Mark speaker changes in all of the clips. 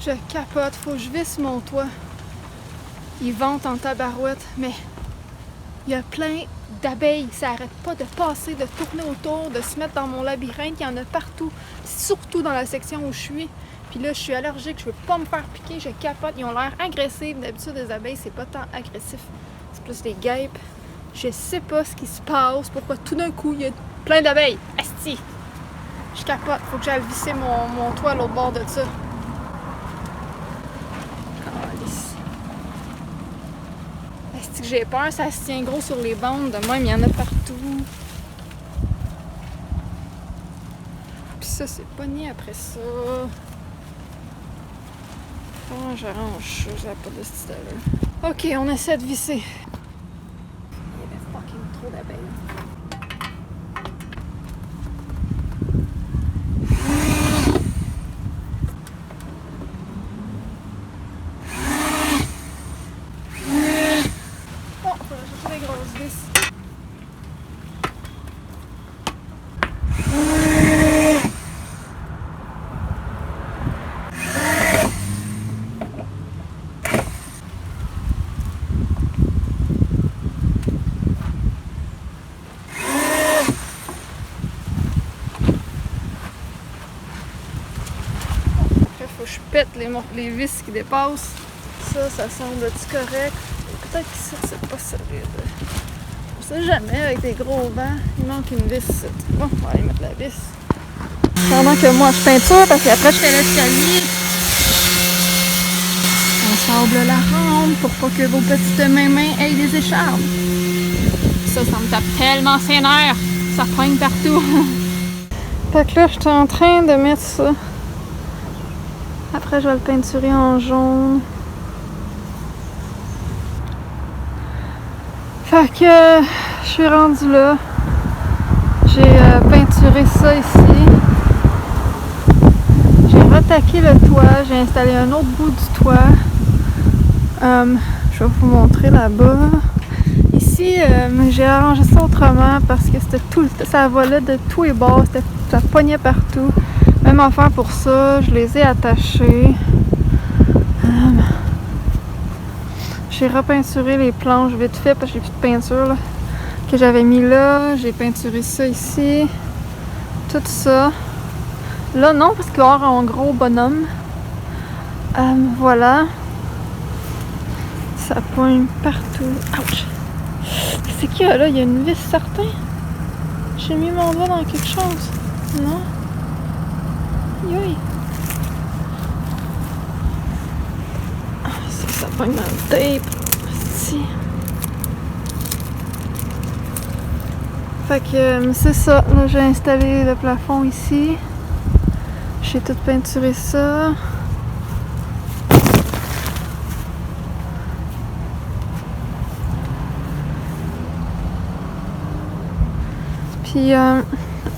Speaker 1: Je capote, faut que je visse mon toit. Ils ventent en tabarouette, mais il y a plein d'abeilles. Ça arrête pas de passer, de tourner autour, de se mettre dans mon labyrinthe. Il y en a partout, surtout dans la section où je suis. Puis là, je suis allergique, je veux pas me faire piquer, je capote. Ils ont l'air agressifs. D'habitude, les abeilles, c'est pas tant agressif. C'est plus les guêpes. Je sais pas ce qui se passe, pourquoi tout d'un coup, il y a plein d'abeilles. Asti! Je capote, faut que j'aille visser mon toit à l'autre bord de ça. Asti que j'ai peur, ça se tient gros sur les bandes, de même, il y en a partout. Puis ça, c'est pogné après ça. Comment j'arrange ça? J'ai pas de style là. Ok, on essaie de visser. Il y avait fucking trop d'abeilles. Oh, faut aller chercher des grosses vis. Faut que je pète les vis qui dépassent. Ça semble-tu correct? Peut-être que c'est pas solide. On sait jamais avec des gros vents. Il manque une vis. Bon, on va aller mettre la vis. Pendant que moi je peinture, parce qu'après je fais l'escalier. On sable la rampe pour pas que vos petites mains aient des écharpes. Ça me tape tellement ses nerfs. Ça poigne partout. Fait que là, je suis en train de mettre ça. Après, je vais le peinturer en jaune. Fait que je suis rendue là. J'ai peinturé ça ici. J'ai retaqué le toit. J'ai installé un autre bout du toit. Je vais vous montrer là-bas. Ici, j'ai arrangé ça autrement parce que c'était tout ça volait de tous les bords. Ça pognait partout. Même affaire pour ça, je les ai attachés. J'ai repeinturé les planches vite fait parce que j'ai plus de peinture là, que j'avais mis là. J'ai peinturé ça ici. Tout ça. Là non, parce qu'il va y avoir un gros bonhomme. Voilà. Ça pointe partout. Ouch! C'est qu'il y a là? Il y a une vis certain? J'ai mis mon doigt dans quelque chose. Non? Oui. Ça pogne dans le tape. Si. Fait que c'est ça. Là, j'ai installé le plafond ici. J'ai tout peinturé ça. Puis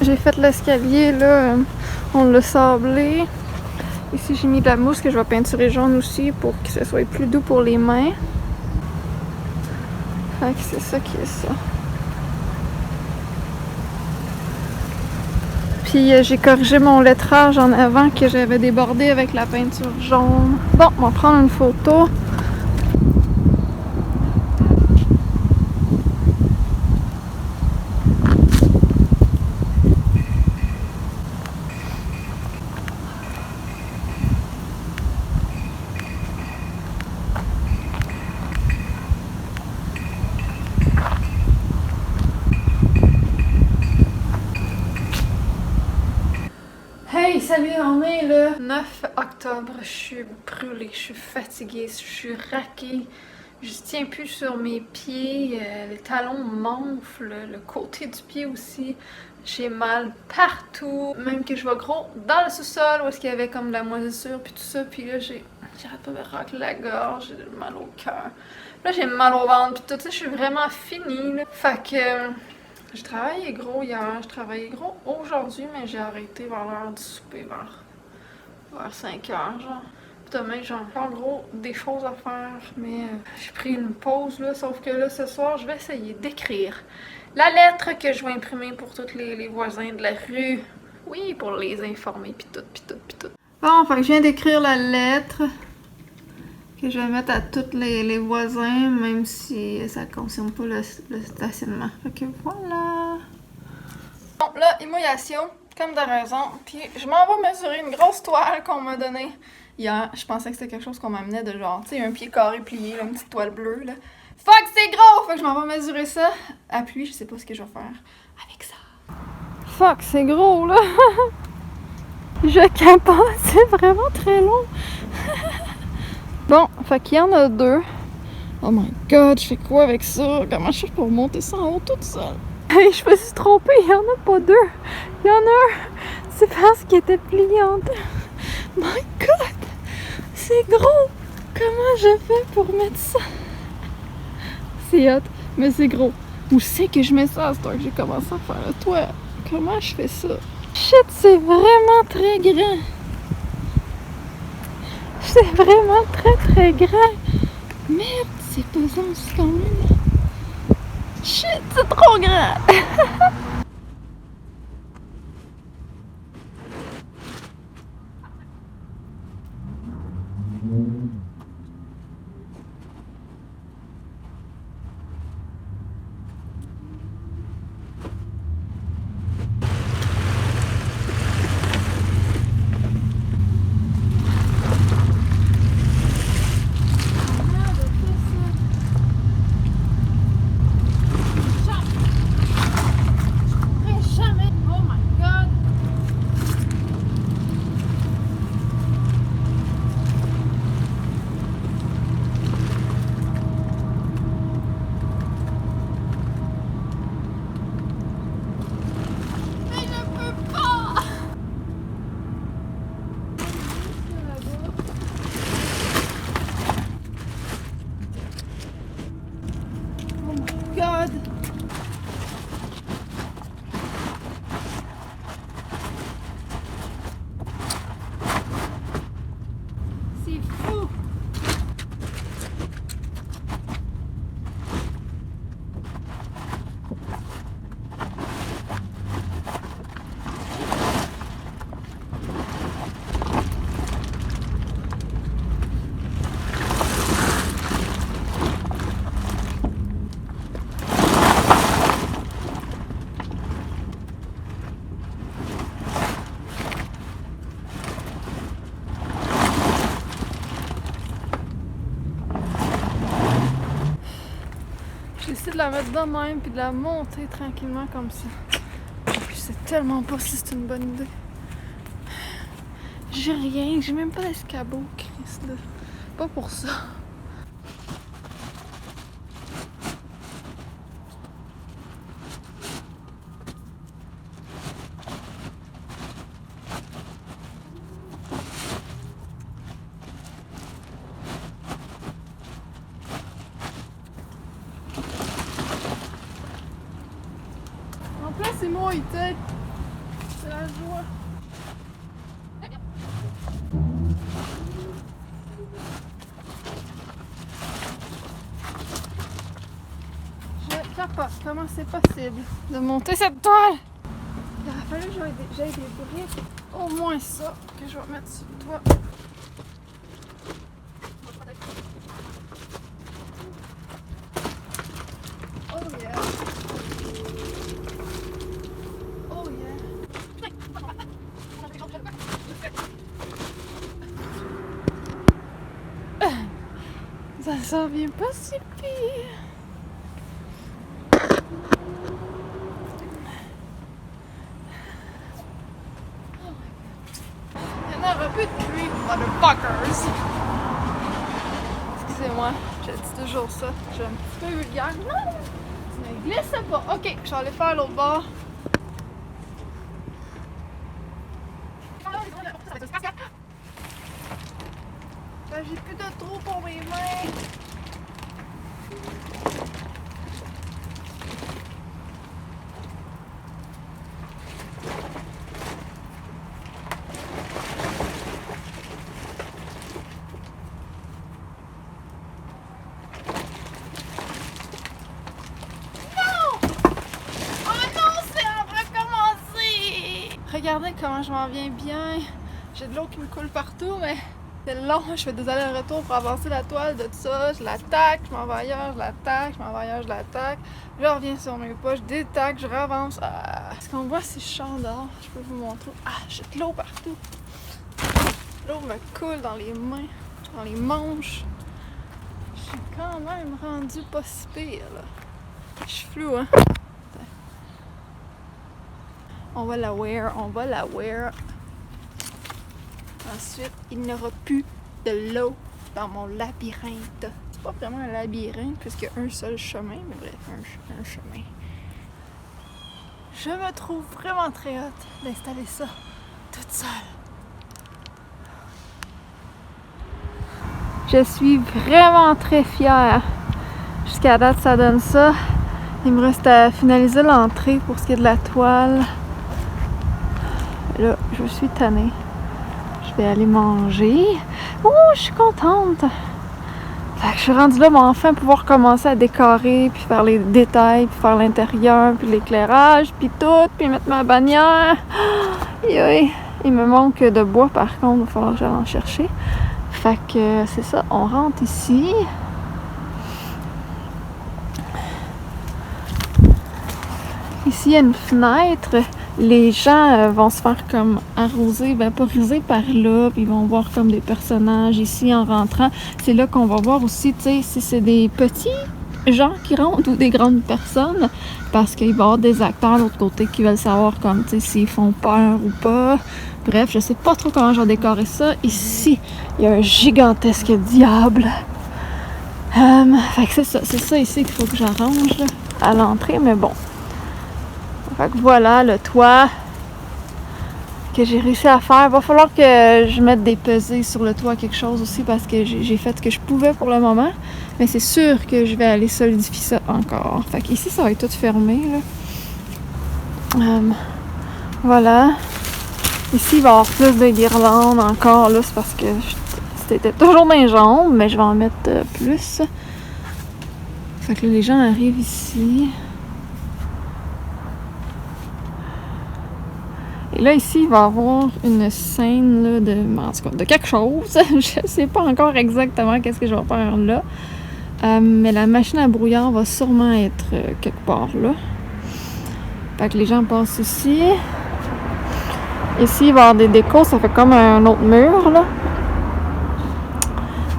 Speaker 1: j'ai fait l'escalier là. On l'a sablé. Ici, j'ai mis de la mousse que je vais peinturer jaune aussi pour que ce soit plus doux pour les mains. Fait que c'est ça qui est ça. Puis j'ai corrigé mon lettrage en avant que j'avais débordé avec la peinture jaune. Bon, on va prendre une photo. Hey, salut, on est le 9 octobre. Je suis brûlée, je suis fatiguée, je suis raquée. Je tiens plus sur mes pieds, les talons m'enflent, le côté du pied aussi. J'ai mal partout, même que je vais gros dans le sous-sol où est-ce qu'il y avait comme de la moisissure puis tout ça. Puis là, j'arrête pas de me racler la gorge, j'ai mal au cœur. Là, j'ai mal au ventre puis tout ça, je suis vraiment finie là. Fait que je travaillais gros hier, je travaillais gros aujourd'hui, mais j'ai arrêté vers l'heure du souper, vers 5 heures, genre. Puis demain, j'ai encore gros des choses à faire, mais j'ai pris une pause, là, sauf que là, ce soir, je vais essayer d'écrire la lettre que je vais imprimer pour tous les voisins de la rue. Oui, pour les informer, pis tout, pis tout, pis tout. Bon, fait que je viens d'écrire la lettre que je vais mettre à tous les voisins, même si ça ne concerne pas le stationnement. Fait que voilà. Bon, là, émouillation, comme de raison. Puis je m'en vais mesurer une grosse toile qu'on m'a donnée hier. Je pensais que c'était quelque chose qu'on m'amenait de genre, tu sais, un pied carré plié, là, une petite toile bleue, là. Fuck, c'est gros! Fait que je m'en vais mesurer ça. À pluie, je sais pas ce que je vais faire avec ça. Fuck, c'est gros, là! Je capote, c'est vraiment très long. Bon, fait qu'il y en a 2. Oh my god, je fais quoi avec ça? Comment je fais pour monter ça en haut toute seule? Hey, je me suis trompée, il y en a pas 2. Il y en a un. C'est parce qu'il était plié en 2. My god! C'est gros! Comment je fais pour mettre ça? C'est hot, mais c'est gros. Où c'est que je mets ça à ce temps que j'ai commencé à faire le toit? Comment je fais ça? Shit, c'est vraiment très grand. C'est vraiment très grand. Merde, c'est pesant aussi quand même. Shit, c'est trop grand. God. C'est fou. J'essaie de la mettre de même puis de la monter tranquillement comme ça. Je sais tellement pas si c'est une bonne idée. J'ai rien, j'ai même pas d'escabeau, Christ. Pas pour ça. En plus, c'est moi, c'est la joie. Je capote, comment c'est possible de monter cette toile? Il a fallu que j'aille des briques, au moins ça, que je vais mettre sur le toit. Oh yeah! Oh yeah! Ça s'en vient pas si pire! Il y en aura plus de pluie, motherfuckers! Excusez-moi, je dis toujours ça. Je suis un petit peu vulgaire. Non! Tu ne glisses pas! Ok, je vais aller faire l'autre bord. J'ai plus de trou pour mes mains. Regardez comment je m'en viens bien J'ai de l'eau qui me coule partout, mais c'est long. Je fais des allers-retours pour avancer la toile de tout ça. Je l'attaque, je m'en vais ailleurs, je l'attaque, je m'en vais ailleurs, je l'attaque. Je reviens sur mes pas, je détaque, je ravance. Ce qu'on voit si je chante dehors, je peux vous montrer. J'ai de l'eau partout. L'eau me coule dans les mains, dans les manches. Je suis quand même rendue pas si pire, là. Je suis floue, hein? On va la wear, on va la wear. Ensuite, il n'y aura plus de l'eau dans mon labyrinthe. C'est pas vraiment un labyrinthe puisqu'il y a un seul chemin, mais bref, un chemin. Je me trouve vraiment très hâte d'installer ça toute seule. Je suis vraiment très fière. Jusqu'à date, ça donne ça. Il me reste à finaliser l'entrée pour ce qui est de la toile. Là, je suis tannée. Je vais aller manger. Oh, je suis contente! Fait que je suis rendue là, mais enfin pouvoir commencer à décorer, puis faire les détails, puis faire l'intérieur, puis l'éclairage, puis tout, puis mettre ma bannière. Et il me manque de bois par contre, il va falloir que j'aille en chercher. Fait que c'est ça, on rentre ici. Ici, il y a une fenêtre. Les gens vont se faire comme arroser, vaporiser par là, puis ils vont voir comme des personnages ici en rentrant. C'est là qu'on va voir aussi, tu sais, si c'est des petits gens qui rentrent ou des grandes personnes, parce qu'il va y avoir des acteurs de l'autre côté qui veulent savoir comme, tu sais, s'ils font peur ou pas. Bref, je sais pas trop comment je vais décorer ça. Ici, il y a un gigantesque diable. Fait que c'est ça ici qu'il faut que j'arrange là, à l'entrée, mais bon. Fait que voilà le toit que j'ai réussi à faire. Il va falloir que je mette des pesées sur le toit, quelque chose aussi, parce que j'ai fait ce que je pouvais pour le moment. Mais c'est sûr que je vais aller solidifier ça encore. Fait qu'ici, ça va être tout fermé, là. Voilà. Ici, il va y avoir plus de guirlandes encore, là. C'est parce que c'était toujours dans les jambes, mais je vais en mettre plus. Fait que là, les gens arrivent ici. Et là, ici, il va y avoir une scène là, de quelque chose. Je ne sais pas encore exactement qu'est-ce que je vais faire là. Mais la machine à brouillard va sûrement être quelque part là. Fait que les gens passent ici. Ici, il va y avoir des décos. Ça fait comme un autre mur, là.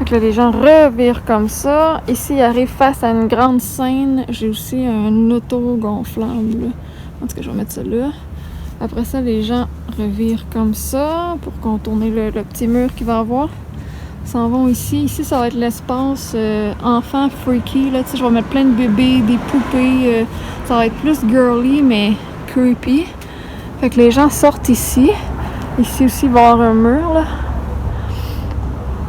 Speaker 1: Fait que là, les gens revirent comme ça. Ici, ils arrivent face à une grande scène. J'ai aussi un auto gonflable, là. En tout cas, je vais mettre ça là. Après ça, les gens revirent comme ça pour contourner le petit mur qu'il va y avoir. Ils s'en vont ici. Ici, ça va être l'espace enfant freaky. Là. Tu sais, je vais mettre plein de bébés, des poupées. Ça va être plus girly, mais creepy. Fait que les gens sortent ici. Ici aussi, il va y avoir un mur. Là.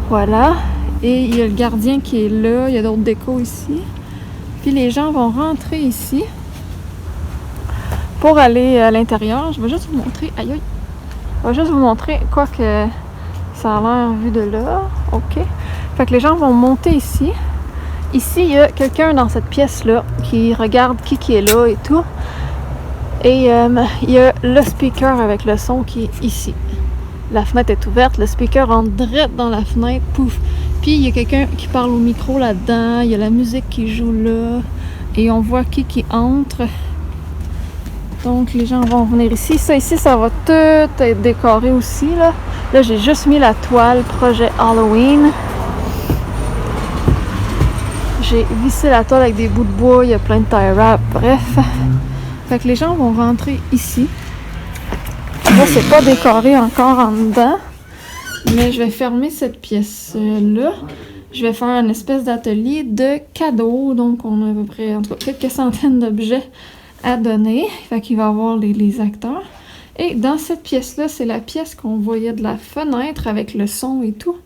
Speaker 1: Voilà. Et il y a le gardien qui est là. Il y a d'autres décos ici. Puis les gens vont rentrer ici. Pour aller à l'intérieur, je vais juste vous montrer. Aïe aïe! Je vais juste vous montrer quoi que ça a l'air vu de là. OK. Fait que les gens vont monter ici. Ici, il y a quelqu'un dans cette pièce-là qui regarde qui est là et tout. Et il y a le speaker avec le son qui est ici. La fenêtre est ouverte, le speaker rentre direct dans la fenêtre, pouf! Puis il y a quelqu'un qui parle au micro là-dedans, il y a la musique qui joue là. Et on voit qui entre. Donc, les gens vont venir ici. Ça, ici, ça va tout être décoré aussi, là. Là, j'ai juste mis la toile projet Halloween. J'ai vissé la toile avec des bouts de bois. Il y a plein de tie wrap. Bref. Fait que les gens vont rentrer ici. Là, c'est pas décoré encore en dedans. Mais je vais fermer cette pièce-là. Je vais faire une espèce d'atelier de cadeaux. Donc, on a à peu près, en tout cas, quelques centaines d'objets à donner. Fait qu'il va y avoir les acteurs. Et dans cette pièce-là, c'est la pièce qu'on voyait de la fenêtre avec le son et tout.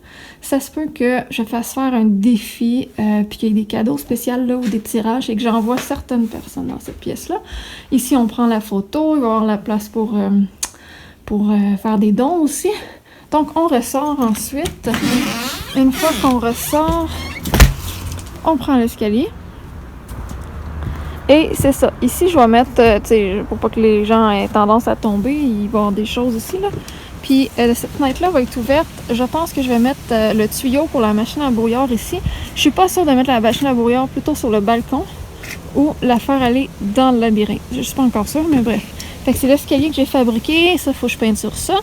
Speaker 1: Ça se peut que je fasse faire un défi, puis qu'il y ait des cadeaux spéciaux là ou des tirages et que j'envoie certaines personnes dans cette pièce-là. Ici, on prend la photo. Il va y avoir la place pour faire des dons aussi. Donc, on ressort ensuite. Une fois qu'on ressort, on prend l'escalier. Et c'est ça. Ici, je vais mettre, tu sais, pour pas que les gens aient tendance à tomber, il va y avoir des choses ici, là. Puis Puis cette fenêtre-là va être ouverte. Je pense que je vais mettre le tuyau pour la machine à brouillard ici. Je suis pas sûre de mettre la machine à brouillard plutôt sur le balcon ou la faire aller dans le labyrinthe. Je suis pas encore sûre, mais bref. Fait que c'est l'escalier que j'ai fabriqué. Ça, faut que je peinture ça.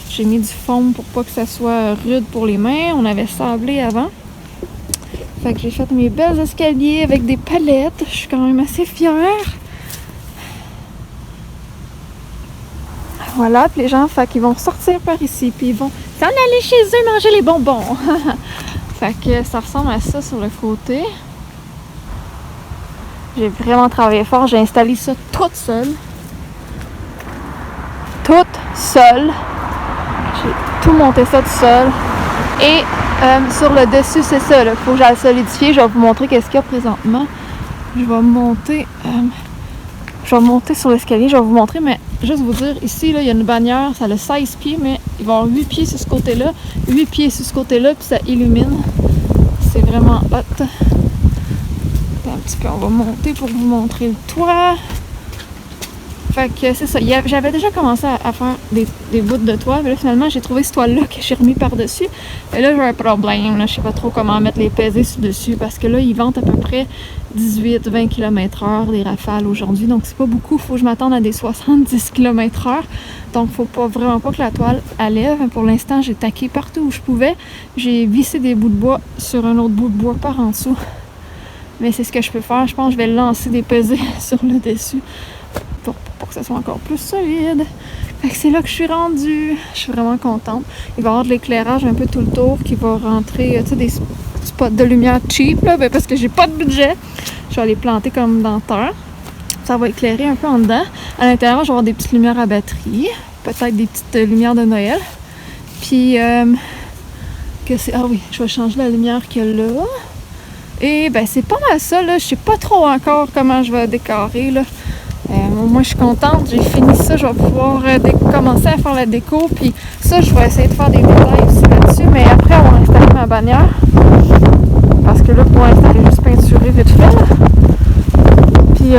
Speaker 1: J'ai mis du fond pour pas que ça soit rude pour les mains. On avait sablé avant. Fait que j'ai fait mes belles escaliers avec des palettes. Je suis quand même assez fière. Voilà, puis les gens, fait qu'ils vont sortir par ici, puis ils vont s'en aller chez eux manger les bonbons. Fait que ça ressemble à ça sur le côté. J'ai vraiment travaillé fort. J'ai installé ça toute seule. Toute seule. J'ai tout monté ça tout seul. Et sur le dessus, c'est ça. Il faut que j'aille solidifier. Je vais vous montrer qu'est-ce qu'il y a présentement. Je vais monter sur l'escalier. Je vais vous montrer, mais juste vous dire, ici, là, il y a une bannière. Ça a 16 pieds, mais il va y avoir 8 pieds sur ce côté-là. 8 pieds sur ce côté-là, puis ça illumine. C'est vraiment hot. Un petit peu, on va monter pour vous montrer le toit. Fait que c'est ça. J'avais déjà commencé à faire des bouts de toit, mais là, finalement, j'ai trouvé ce toile-là que j'ai remis par-dessus. Et là, j'ai un problème. Là, je sais pas trop comment mettre les pesées dessus parce que là, ils vendent à peu près 18-20 km/h des rafales aujourd'hui. Donc, c'est pas beaucoup. Faut que je m'attende à des 70 km/h. Donc, faut vraiment pas que la toile lève. Pour l'instant, j'ai taqué partout où je pouvais. J'ai vissé des bouts de bois sur un autre bout de bois par en dessous. Mais c'est ce que je peux faire. Je pense que je vais lancer des pesées sur le dessus pour que ça soit encore plus solide. Fait que c'est là que je suis rendue. Je suis vraiment contente. Il va y avoir de l'éclairage un peu tout le tour qui va rentrer, tu sais, des spots de lumière cheap, là, parce que j'ai pas de budget. Je vais les planter comme dans terre. Ça va éclairer un peu en dedans. À l'intérieur, je vais avoir des petites lumières à batterie. Peut-être des petites lumières de Noël. Puis, ah oui, je vais changer la lumière qu'il y a là. Et ben c'est pas mal ça, là. Je sais pas trop encore comment je vais décorer, là. Moi, je suis contente. J'ai fini ça. Je vais pouvoir commencer à faire la déco. Puis ça, je vais essayer de faire des détails aussi là-dessus. Mais après, on va installer ma bannière. Parce que là, pour l'instant, elle est juste peinturée vite fait, là. Puis,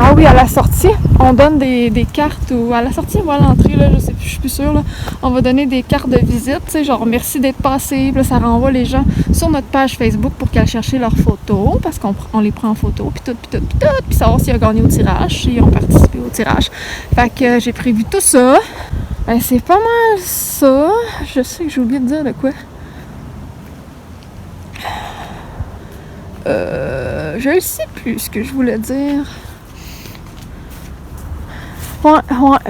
Speaker 1: ah oui, à la sortie, on donne des cartes. Ou à la sortie ou à l'entrée, là, je suis plus sûre, là. On va donner des cartes de visite. Tu sais, genre, merci d'être passé. Puis là, ça renvoie les gens sur notre page Facebook pour qu'ils aillent chercher leurs photos. Parce qu'on les prend en photo. Puis tout. Puis savoir s'ils ont gagné au tirage, s'ils ont participé au tirage. Fait que j'ai prévu tout ça. Ben, c'est pas mal ça. Je sais que j'ai oublié de dire de quoi. Je ne sais plus ce que je voulais dire. Ouais,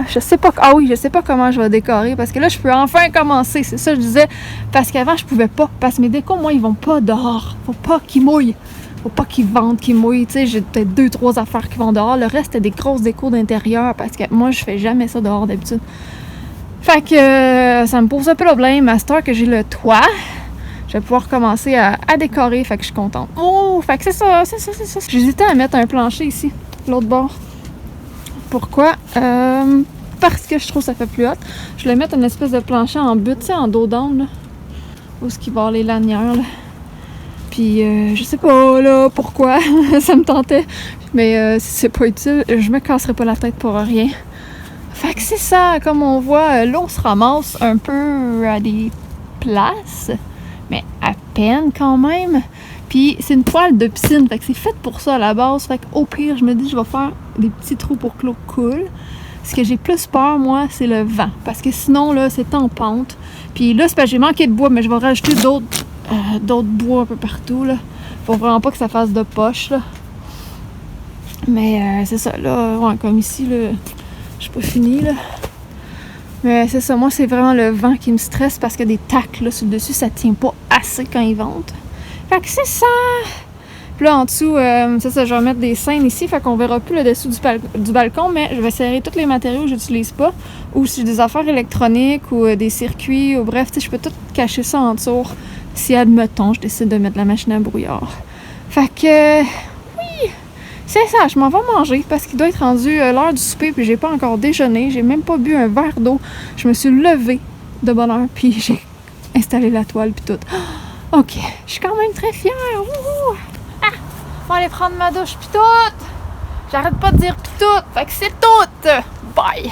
Speaker 1: je sais pas. Ah oui, je sais pas comment je vais décorer parce que là, je peux enfin commencer. C'est ça que je disais. Parce qu'avant, je pouvais pas. Parce que mes décos, moi, ils vont pas dehors. Faut pas qu'ils mouillent. Faut pas qu'ils vendent, qu'ils mouillent. Tu sais, j'ai peut-être 2-3 affaires qui vont dehors. Le reste, c'est des grosses décos d'intérieur parce que moi, je fais jamais ça dehors d'habitude. Fait que ça me pose un problème. À cette heure que j'ai le toit, je vais pouvoir commencer à décorer. Fait que je suis contente. Oh, fait que c'est ça. J'hésitais à mettre un plancher ici, l'autre bord. Pourquoi? Parce que je trouve que ça fait plus haut. Je vais mettre une espèce de plancher en butte, tu sais, en dos d'âne, là. Où est-ce qu'il va y avoir les lanières, là. Puis, je sais pas, là, pourquoi. Ça me tentait. Mais si c'est pas utile, je me casserai pas la tête pour rien. Fait que c'est ça, comme on voit, l'eau se ramasse un peu à des places, mais à peine quand même. Puis c'est une toile de piscine, fait que c'est fait pour ça à la base. Fait qu'au pire, je me dis, je vais faire des petits trous pour que l'eau coule. Ce que j'ai plus peur, moi, c'est le vent. Parce que sinon, là, c'est en pente. Puis là, c'est parce que j'ai manqué de bois, mais je vais rajouter d'autres bois un peu partout, là. Faut vraiment pas que ça fasse de poche, là. Mais c'est ça, là, ouais, comme ici, là, je suis pas finie, là. Mais c'est ça, moi, c'est vraiment le vent qui me stresse parce que des tacs, là, sur le dessus, ça tient pas assez quand ils ventent. Fait que c'est ça! Puis là, en dessous, c'est ça, je vais mettre des scènes ici, fait qu'on verra plus le dessous du balcon, mais je vais serrer tous les matériaux que j'utilise pas, ou si j'ai des affaires électroniques, ou des circuits, ou bref, tu sais, je peux tout cacher ça en dessous, si, admettons, je décide de mettre la machine à brouillard. Fait que, oui! C'est ça, je m'en vais manger, parce qu'il doit être rendu l'heure du souper, puis j'ai pas encore déjeuné, j'ai même pas bu un verre d'eau. Je me suis levée de bonne heure, puis j'ai installé la toile, puis tout. OK, je suis quand même très fière. Wouhou! Ah! On va aller prendre ma douche, puis tout! J'arrête pas de dire puis tout! Fait que c'est tout! Bye!